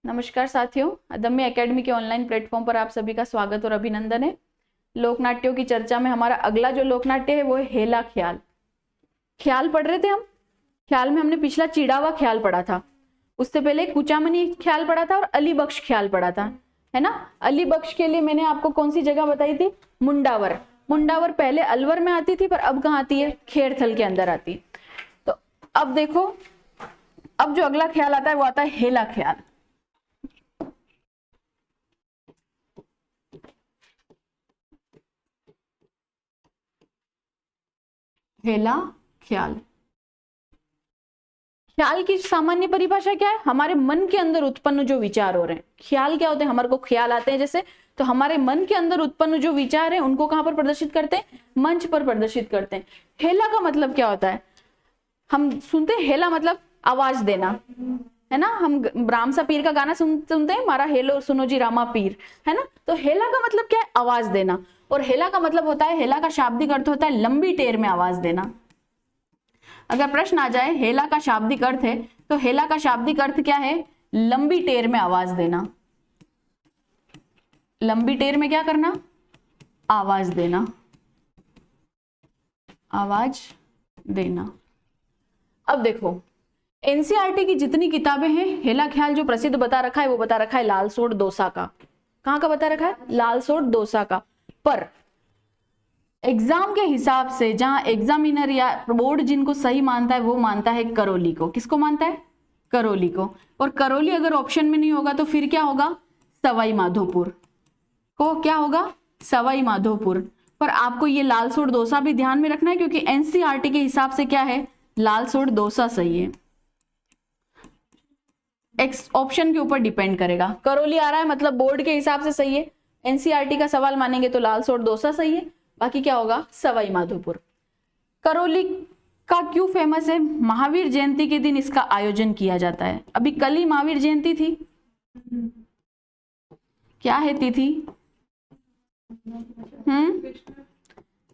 नमस्कार साथियों, अदम्य एकेडमी के ऑनलाइन प्लेटफॉर्म पर आप सभी का स्वागत और अभिनंदन है। लोकनाट्यों की चर्चा में हमारा अगला जो लोकनाट्य है वो है हेला ख्याल। ख्याल पढ़ रहे थे हम। ख्याल में हमने पिछला चिड़ावा ख्याल पढ़ा था, उससे पहले कुचामनी ख्याल पढ़ा था और अली बख्श ख्याल पढ़ा था, है ना। अली बख्श के लिए मैंने आपको कौन सी जगह बताई थी? मुंडावर। मुंडावर पहले अलवर में आती थी पर अब कहाँ आती है? खेरथल के अंदर आती है। तो अब देखो, अब जो अगला ख्याल आता है वो आता है हेला ख्याल। हेला ख्याल। ख्याल की सामान्य परिभाषा क्या है? हमारे मन के अंदर उत्पन्न जो विचार हो रहे हैं। ख्याल क्या होते हैं? हमारे को ख्याल आते हैं जैसे, तो हमारे मन के अंदर उत्पन्न जो विचार है उनको कहां पर प्रदर्शित करते हैं? मंच पर प्रदर्शित करते हैं। हेला का मतलब क्या होता है? हम सुनते हैं हेला मतलब आवाज देना, है ना। हम रामसा पीर का गाना सुनते हैं, मारा हेलो सुनो जी रामा पीर, है ना। तो हेला का मतलब क्या है? आवाज देना। और हेला का मतलब होता है, हेला का शाब्दिक अर्थ होता है लंबी टेर में आवाज देना। अगर प्रश्न आ जाए हेला का शाब्दिक अर्थ है, तो हेला का शाब्दिक अर्थ क्या है? लंबी टेर में आवाज देना। लंबी टेर में क्या करना? आवाज देना। आवाज देना। अब देखो, एनसीईआरटी की जितनी किताबें हैं, हेला ख्याल जो प्रसिद्ध बता रखा है वो बता रखा है लालसोट दोसा का। कहां का बता रखा है? लालसोट दोसा का। पर एग्जाम के हिसाब से जहां एग्जामिनर या बोर्ड जिनको सही मानता है वो मानता है करौली को। किसको मानता है? करौली को। और करौली अगर ऑप्शन में नहीं होगा तो फिर क्या होगा? सवाई माधोपुर को। क्या होगा? सवाई माधोपुर। पर आपको ये लालसोट डोसा भी ध्यान में रखना है, क्योंकि एनसीईआरटी के हिसाब से क्या है? लालसोट डोसा सही है। एक्स ऑप्शन के ऊपर डिपेंड करेगा। करौली आ रहा है मतलब बोर्ड के हिसाब से सही है, एनसीईआरटी का सवाल मानेंगे तो लालसोट डोसा सही है, बाकी क्या होगा? सवाई माधोपुर। करौली का क्यों फेमस है? महावीर जयंती के दिन इसका आयोजन किया जाता है। अभी कल ही महावीर जयंती थी। क्या है तिथि?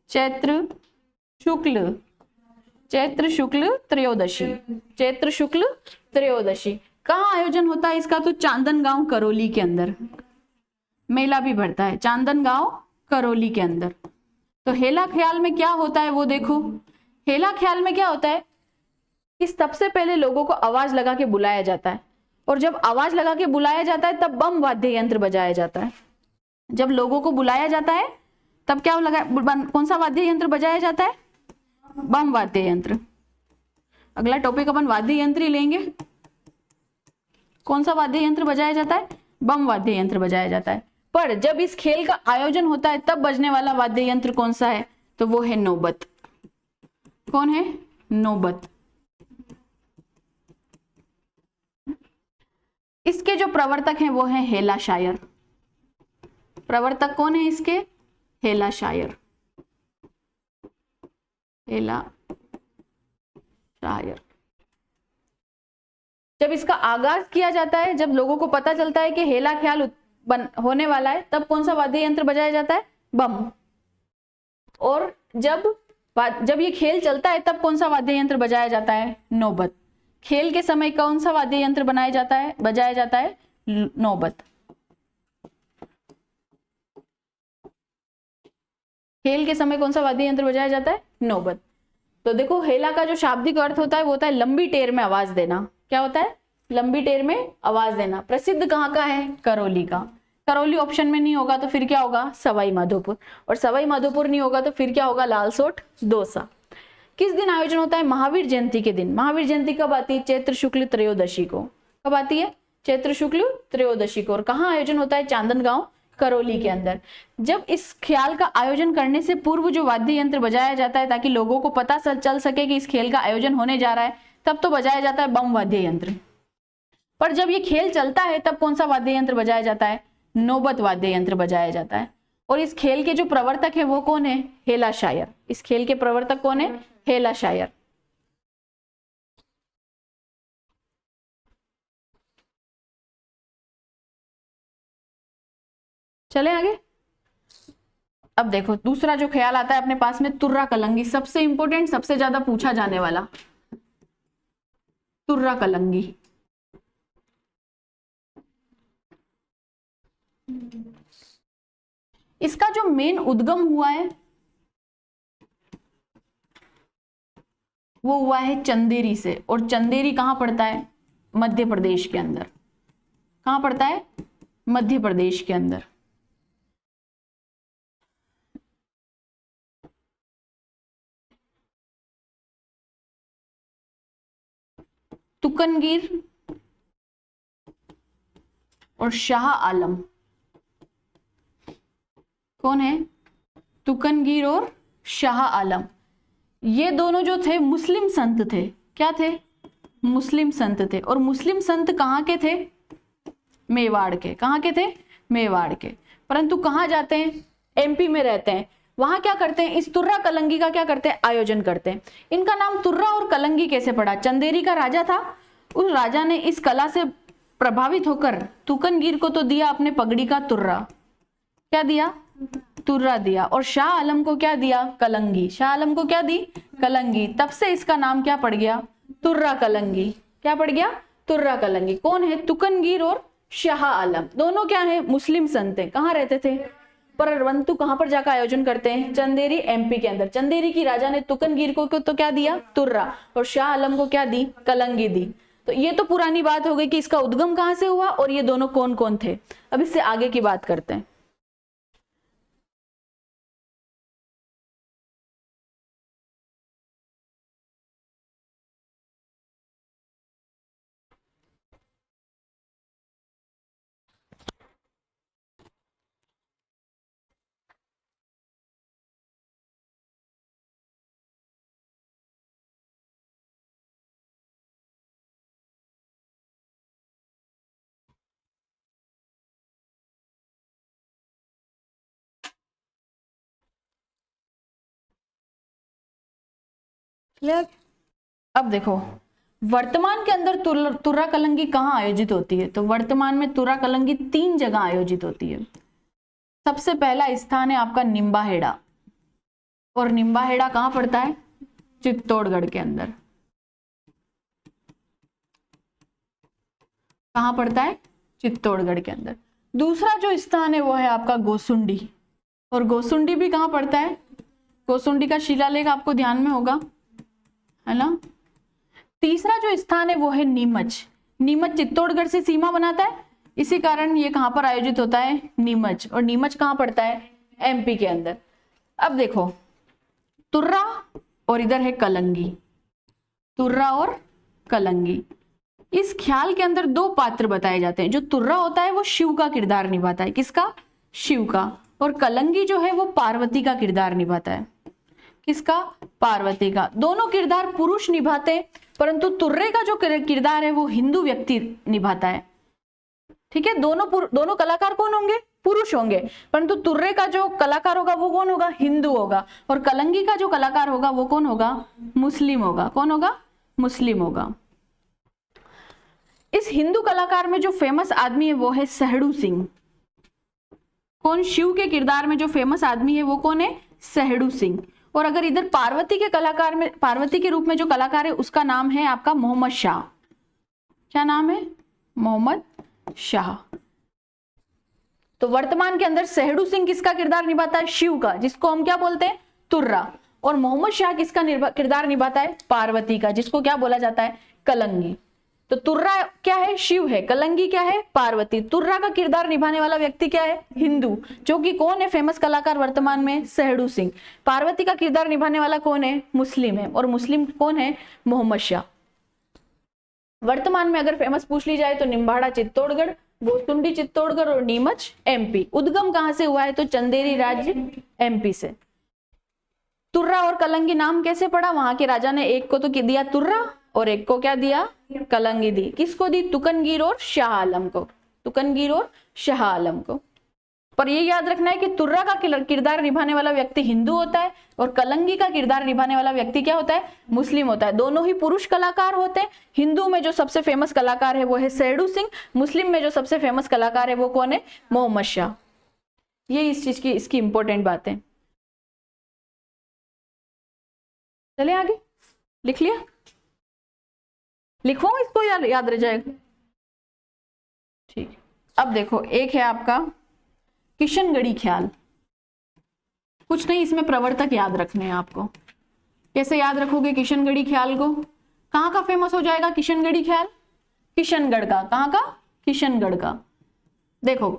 चैत्र शुक्ल त्रयोदशी। चैत्र शुक्ल त्रयोदशी। कहाँ आयोजन होता है इसका? तो चांदनगांव करौली के अंदर मेला भी भरता है, चांदनगांव करौली के अंदर। तो हेला ख्याल में क्या होता है वो देखो। हेला ख्याल में क्या होता है कि सबसे पहले लोगों को आवाज लगा के बुलाया जाता है, और जब आवाज लगा के बुलाया जाता है तब बम वाद्य यंत्र बजाया जाता है। जब लोगों को बुलाया जाता है तब क्या लगा, कौन सा वाद्य यंत्र बजाया जाता है? बम वाद्य यंत्र। अगला टॉपिक अपन वाद्य यंत्र ही लेंगे। कौन सा वाद्य यंत्र बजाया जाता है? बम वाद्य यंत्र बजाया जाता है। पर जब इस खेल का आयोजन होता है तब बजने वाला वाद्य यंत्र कौन सा है? तो वो है नौबत। कौन है? नौबत। इसके जो प्रवर्तक हैं वो है हेला शायर। प्रवर्तक कौन है इसके? हेला शायर। हेला शायर। जब इसका आगाज किया जाता है, जब लोगों को पता चलता है कि हेला ख्याल होने वाला है, तब कौन सा वाद्य यंत्र बजाया जाता है? बम। और जब ये खेल चलता है तब कौन सा वाद्य यंत्र बजाया जाता है? नौबत। खेल के समय कौन सा वाद्य यंत्र बजाया जाता है? नौबत। खेल के समय कौन सा वाद्य यंत्र बजाया जाता है? नौबत। तो देखो, हेला का जो शाब्दिक अर्थ होता है वो होता है लंबी टेर में आवाज देना। क्या होता है? लंबी टेर में आवाज देना। प्रसिद्ध कहाँ का है? करौली का। करौली ऑप्शन में नहीं होगा तो फिर क्या होगा? सवाई माधोपुर। और सवाई माधोपुर नहीं होगा तो फिर क्या होगा? लालसोट डोसा। किस दिन आयोजन होता है? महावीर जयंती के दिन। महावीर जयंती कब आती है? चैत्र शुक्ल त्रयोदशी को। कब आती है? चैत्र शुक्ल त्रयोदशी को। और कहाँ आयोजन होता है? चांदनगांव करौली के अंदर। जब इस ख्याल का आयोजन करने से पूर्व जो वाद्य यंत्र बजाया जाता है ताकि लोगों को पता चल सके कि इस खेल का आयोजन होने जा रहा है, तब तो बजाया जाता है बम वाद्य यंत्र। पर जब ये खेल चलता है तब कौन सा वाद्य यंत्र बजाया जाता है? नौबत वाद्य यंत्र बजाया जाता है। और इस खेल के जो प्रवर्तक है वो कौन है? हेला शायर। इस खेल के प्रवर्तक कौन है? हेला शायर। चले आगे। अब देखो, दूसरा जो ख्याल आता है अपने पास में, तुर्रा कलंगी। सबसे इंपॉर्टेंट, सबसे ज्यादा पूछा जाने वाला तुर्रा कलंगी। इसका जो मेन उद्गम हुआ है वो हुआ है चंदेरी से, और चंदेरी कहां पड़ता है? मध्य प्रदेश के अंदर। कहां पड़ता है? मध्य प्रदेश के अंदर। तुकनगीर और शाह आलम कौन है? तुकनगीर और शाह आलम, ये दोनों जो थे मुस्लिम संत थे। क्या थे? मुस्लिम संत थे। और मुस्लिम संत कहाँ के थे? मेवाड़ के। कहाँ के थे? मेवाड़ के। परंतु कहाँ जाते हैं? एमपी में रहते हैं। वहां क्या करते हैं? इस तुर्रा कलंगी का क्या करते हैं? आयोजन करते हैं। इनका नाम तुर्रा और कलंगी कैसे पड़ा? चंदेरी का राजा था, उस राजा ने इस कला से प्रभावित होकर तुकनगीर को तो दिया अपने पगड़ी का तुर्रा। क्या दिया? तुर्रा दिया। और शाह आलम को क्या दिया? कलंगी। शाह आलम को क्या दी? कलंगी। तब से इसका नाम क्या पड़ गया? तुर्रा कलंगी। क्या पड़ गया? तुर्रा कलंगी। कौन है? तुकनगीर और शाह आलम, दोनों क्या है? मुस्लिम संत हैं। कहाँ रहते थे? परंतु कहां पर जाकर आयोजन करते हैं? चंदेरी, एमपी के अंदर। चंदेरी की राजा ने तुकनगीर को तो क्या दिया? तुर्रा। और शाह आलम को क्या दी? कलंगी दी। तो ये तो पुरानी बात हो गई कि इसका उद्गम कहां से हुआ और ये दोनों कौन कौन थे। अब इससे आगे की बात करते हैं। क्लियर? अब देखो वर्तमान के अंदर तुर्रा कलंगी कहाँ आयोजित होती है? तो वर्तमान में तुर्रा कलंगी 3 जगह आयोजित होती है। सबसे पहला स्थान है आपका निम्बाहेड़ा, और निम्बाहेड़ा कहाँ पड़ता है? चित्तौड़गढ़ के अंदर। कहाँ पड़ता है? चित्तौड़गढ़ के अंदर। दूसरा जो स्थान है वो है आपका गोसुंडी, और गोसुंडी भी कहाँ पड़ता है? गोसुंडी का शिलालेख आपको ध्यान में होगा, है ना। तीसरा जो स्थान है वो है नीमच। नीमच चित्तौड़गढ़ से सीमा बनाता है, इसी कारण ये कहां पर आयोजित होता है? नीमच। और नीमच कहां पड़ता है? एमपी के अंदर। अब देखो तुर्रा और इधर है कलंगी, तुर्रा और कलंगी। इस ख्याल के अंदर 2 पात्र बताए जाते हैं। जो तुर्रा होता है वो शिव का किरदार निभाता है। किसका? शिव का। और कलंगी जो है वो पार्वती का किरदार निभाता है। किसका? पार्वती का। दोनों किरदार पुरुष निभाते, परंतु तुर्रे का जो किरदार है वो हिंदू व्यक्ति निभाता है। ठीक है, दोनों कलाकार कौन होंगे? पुरुष होंगे, परंतु तुर्रे का जो कलाकार होगा वो कौन होगा? हिंदू होगा। और कलंगी का जो कलाकार होगा वो कौन होगा? मुस्लिम होगा। कौन होगा? मुस्लिम होगा। इस हिंदू कलाकार में जो फेमस आदमी है वो है सहड़ू सिंह। कौन? शिव के किरदार में जो फेमस आदमी है वो कौन है? सहड़ू सिंह। और अगर इधर पार्वती के कलाकार में, पार्वती के रूप में जो कलाकार है उसका नाम है आपका मोहम्मद शाह। क्या नाम है? मोहम्मद शाह। तो वर्तमान के अंदर सहड़ू सिंह किसका किरदार निभाता है? शिव का, जिसको हम क्या बोलते हैं? तुर्रा। और मोहम्मद शाह किसका किरदार निभाता है? पार्वती का, जिसको क्या बोला जाता है? कलंगी। तो तुर्रा क्या है? शिव है। कलंगी क्या है? पार्वती। तुर्रा का किरदार निभाने वाला व्यक्ति क्या है? हिंदू, जो कि कौन है? फेमस कलाकार वर्तमान में सहड़ू सिंह। पार्वती का किरदार निभाने वाला कौन है? मुस्लिम है। और मुस्लिम कौन है? मोहम्मद शाह। वर्तमान में अगर फेमस पूछ ली जाए तो निम्बाड़ा चित्तौड़गढ़, गोसुंडी चित्तौड़गढ़ और नीमच एमपी। उद्गम कहां से हुआ है? तो चंदेरी राज्य एमपी से। तुर्रा और कलंगी नाम कैसे पड़ा? वहां के राजा ने एक को तो दिया तुर्रा और एक को क्या दिया? कलंगी दी। किसको दी? तुकनगीर और शाह आलम को। तुकनगीर और शाह आलम को। पर ये याद रखना है कि तुर्रा का किरदार निभाने वाला व्यक्ति हिंदू होता है और कलंगी का किरदार निभाने वाला व्यक्ति क्या होता है? मुस्लिम होता है। दोनों ही पुरुष कलाकार होते हैं। हिंदू में जो सबसे फेमस कलाकार है वो है सहड़ू सिंह, मुस्लिम में जो सबसे फेमस कलाकार है वो कौन है? मोहम्मद शाह। ये इस चीज की इसकी इंपॉर्टेंट बात है। चले आगे, लिख लिया? लिखवाऊं इसको या याद रह जाएगा? ठीक। अब देखो एक है आपका किशनगढ़ी ख्याल, कुछ नहीं, इसमें प्रवर्तक याद रखने हैं आपको। कैसे याद रखोगे किशनगढ़ी ख्याल को? कहाँ का फेमस हो जाएगा किशनगढ़ी ख्याल? किशनगढ़ का। कहाँ का? किशनगढ़ का। देखो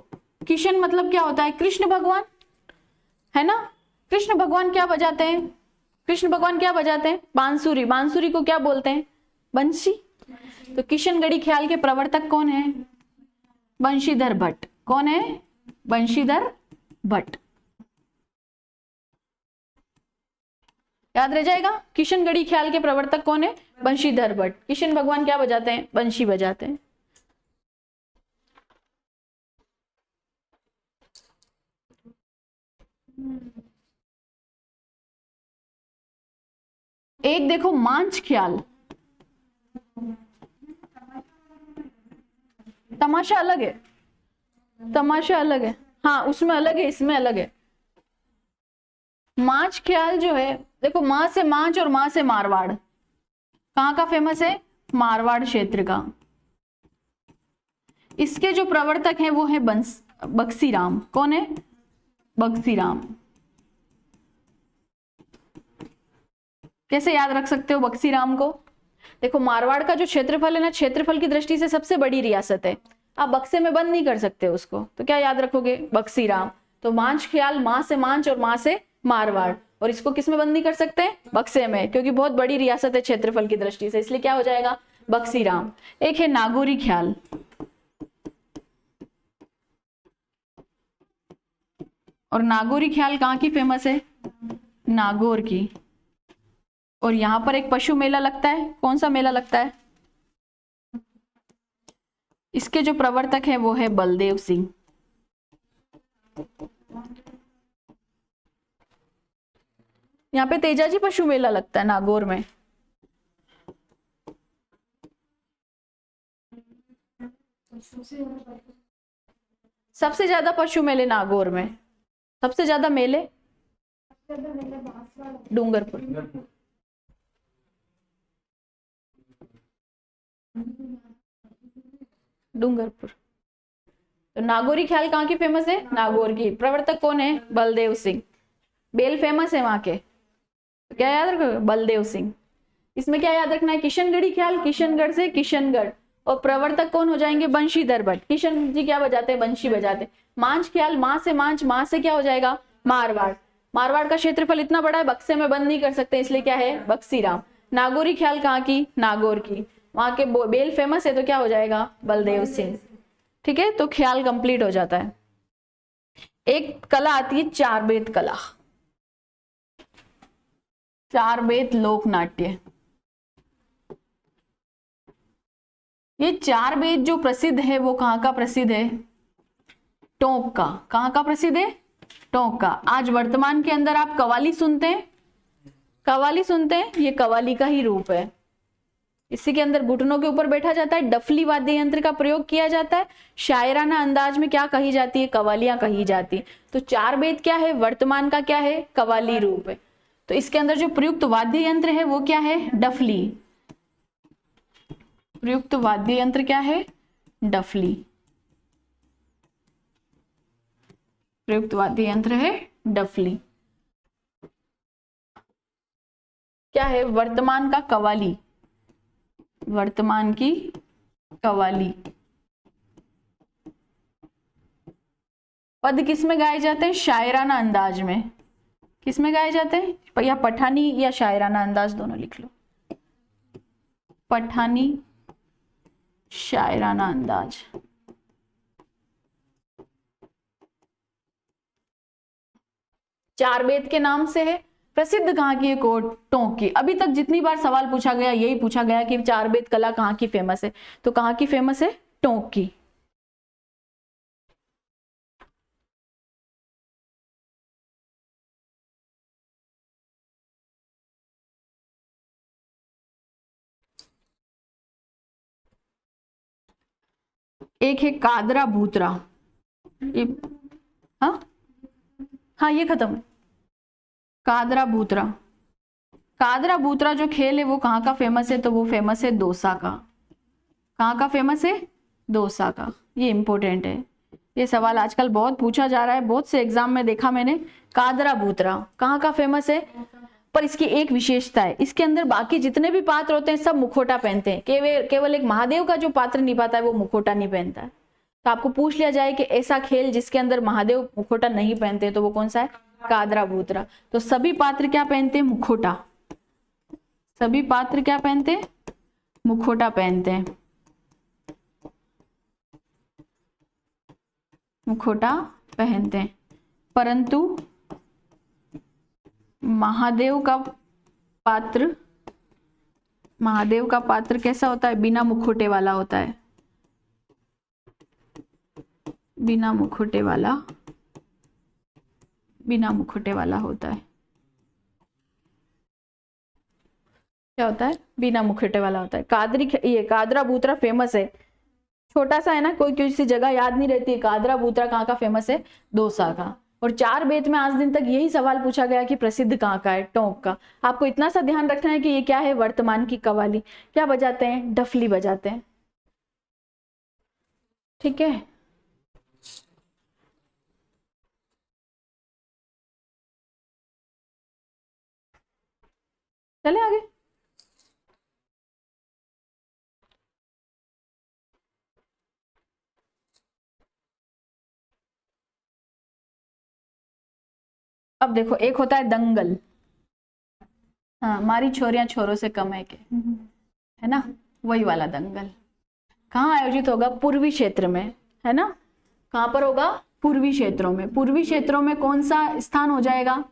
किशन मतलब क्या होता है? कृष्ण भगवान, है ना? कृष्ण भगवान क्या बजाते हैं? कृष्ण भगवान क्या बजाते हैं? बांसुरी। बांसुरी को क्या बोलते हैं? बंशी। तो किशनगढ़ी ख्याल के प्रवर्तक कौन है? बंशीधर भट्ट। कौन है? बंशीधर भट्ट। याद रह जाएगा, किशनगढ़ी ख्याल के प्रवर्तक कौन है? बंशीधर भट्ट। किशन भगवान क्या बजाते हैं? बंशी बजाते हैं। एक देखो मांझ ख्याल, तमाशा अलग है, तमाशा अलग है, हाँ उसमें अलग है, इसमें अलग है। मांझ ख्याल जो है, देखो मां से मांझ और मां से मारवाड़, कहाँ का फेमस है? मारवाड़ क्षेत्र का। इसके जो प्रवर्तक हैं वो है बक्सी राम। कौन है? बक्सी राम। कैसे याद रख सकते हो बक्सी राम को? देखो मारवाड़ का जो क्षेत्रफल है ना, क्षेत्रफल की दृष्टि से सबसे बड़ी रियासत है, आप बक्से में बंद नहीं कर सकते उसको, तो क्या याद रखोगे? बक्सी राम। तो मांझ ख्याल मां से मांझ और मां से मारवाड़, और इसको किस में बंद नहीं कर सकते? बक्से में, क्योंकि बहुत बड़ी रियासत है क्षेत्रफल की दृष्टि से, इसलिए क्या हो जाएगा? बक्सी राम। एक है नागौरी ख्याल, और नागौरी ख्याल कहाँ की फेमस है? नागौर की। और यहां पर एक पशु मेला लगता है, कौन सा मेला लगता है? इसके जो प्रवर्तक है वो है बलदेव सिंह। यहाँ पे तेजाजी पशु मेला लगता है नागौर में। सबसे ज्यादा पशु मेले नागौर में, सबसे ज्यादा मेले डूंगरपुर। डूंगरपुर। तो नागौरी ख्याल कहाँ की फेमस है? नागौर की। प्रवर्तक कौन है? बलदेव सिंह। बेल फेमस है वहां के, तो क्या याद रखो? बलदेव सिंह। इसमें क्या याद रखना है? किशनगढ़ी ख्याल, किशनगढ़ से किशनगढ़, और प्रवर्तक कौन हो जाएंगे? बंशीधर भट्ट। किशन जी क्या बजाते हैं? बंशी बजाते हैं। मांझ ख्याल मां से मांझ, मां से क्या हो जाएगा? मारवाड़। मारवाड़ का क्षेत्रफल इतना बड़ा है, बक्से में बंद नहीं कर सकते, इसलिए क्या है? बक्सी राम। नागौरी ख्याल कहाँ की? नागौर की। वहां के बेल फेमस है, तो क्या हो जाएगा? बलदेव सिंह। ठीक है, तो ख्याल कंप्लीट हो जाता है। एक कला आती है चार बेत कला, चार बेत लोक नाट्य। ये चार बेत जो प्रसिद्ध है वो कहाँ का प्रसिद्ध है? टोंक का। कहाँ का प्रसिद्ध है? टोंक का। आज वर्तमान के अंदर आप कव्वाली सुनते हैं, कव्वाली सुनते हैं, ये कव्वाली का ही रूप है। इसी के अंदर घुटनों के ऊपर बैठा जाता है, डफली वाद्य यंत्र का प्रयोग किया जाता है, शायराना अंदाज में क्या कही जाती है? कव्वालियां कही जाती है। तो चार बेत क्या है? वर्तमान का क्या है? कव्वाली रूप है। तो इसके अंदर जो प्रयुक्त वाद्य यंत्र है वो क्या है? डफली। प्रयुक्त वाद्य यंत्र क्या है? डफली। प्रयुक्त वाद्य यंत्र है डफली। क्या है? वर्तमान का कव्वाली, वर्तमान की कव्वाली। पद किस में गाए जाते हैं? शायराना अंदाज में। किस में गाए जाते हैं? या पठानी या शायराना अंदाज, दोनों लिख लो। पठानी, शायराना अंदाज। चार बेत के नाम से है, प्रसिद्ध कहाँ की है? टोंक की। अभी तक जितनी बार सवाल पूछा गया यही पूछा गया कि चार बेत कला कहाँ की फेमस है, तो कहाँ की फेमस है? टोंक की। एक है कादरा भूतरा, ये हाँ हाँ ये खत्म है। कादरा भूतरा, कादरा भूतरा जो खेल है वो कहाँ का फेमस है? तो वो फेमस है दौसा का। कहाँ का फेमस है? दौसा का। ये इंपॉर्टेंट है, ये सवाल आजकल बहुत पूछा जा रहा है, बहुत से एग्जाम में देखा मैंने। कादरा बूतरा कहाँ का फेमस है? पर इसकी एक विशेषता है, इसके अंदर बाकी जितने भी पात्र होते हैं सब मुखोटा पहनते हैं, केवल एक महादेव का जो पात्र निभाता है वो मुखोटा नहीं पहनता है। तो आपको पूछ लिया जाए कि ऐसा खेल जिसके अंदर महादेव मुखोटा नहीं पहनते तो वो कौन सा है? कादरा बूतरा। तो सभी पात्र क्या पहनते हैं? मुखोटा। सभी पात्र क्या पहनते हैं? मुखोटा पहनते हैं, मुखोटा पहनते हैं। परंतु महादेव का पात्र कैसा होता है? बिना मुखोटे वाला होता है, बिना मुखोटे वाला होता है। क्या होता है? बिना मुखोटे वाला होता है। ये कादरा बूतरा फेमस है, छोटा सा है ना, कोई किसी जगह याद नहीं रहती है। कादरा बूतरा कहाँ का फेमस है? दौसा का। और 4 बेत में आज दिन तक यही सवाल पूछा गया कि प्रसिद्ध कहाँ का है? टोंक का। आपको इतना सा ध्यान रखना है कि ये क्या है? वर्तमान की कव्वाली। क्या बजाते हैं? डफली बजाते हैं। ठीक है, चले आगे। अब देखो, एक होता है दंगल। हाँ, हमारी छोरियां छोरों से कम है के, है ना, वही वाला दंगल। कहाँ आयोजित होगा? पूर्वी क्षेत्र में, है ना। कहाँ पर होगा? पूर्वी क्षेत्रों में। पूर्वी क्षेत्रों में कौन सा स्थान हो जाएगा?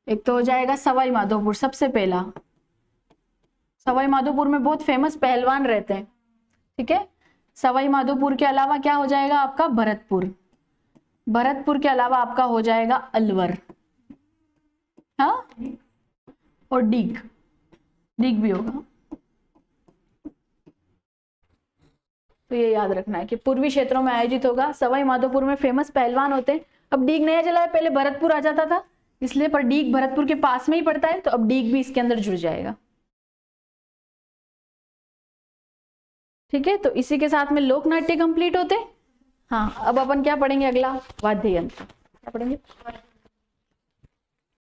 एक तो हो जाएगा सवाई माधोपुर, सबसे पहला। सवाई माधोपुर में बहुत फेमस पहलवान रहते हैं, ठीक है। सवाई माधोपुर के अलावा क्या हो जाएगा आपका? भरतपुर। भरतपुर के अलावा आपका हो जाएगा अलवर, हाँ, और डीग भी होगा। तो ये याद रखना है कि पूर्वी क्षेत्रों में आयोजित होगा। सवाई माधोपुर में फेमस पहलवान होते हैं। अब डीग नया चला है, पहले भरतपुर आ जाता था इसलिए, पर डीग भरतपुर के पास में ही पड़ता है तो अब डीग भी इसके अंदर जुड़ जाएगा। ठीक है, तो इसी के साथ में लोक नाट्य कंप्लीट होते हैं। हाँ, अब अपन क्या पढ़ेंगे? अगला वाद्य यंत्र। क्या पढ़ेंगे?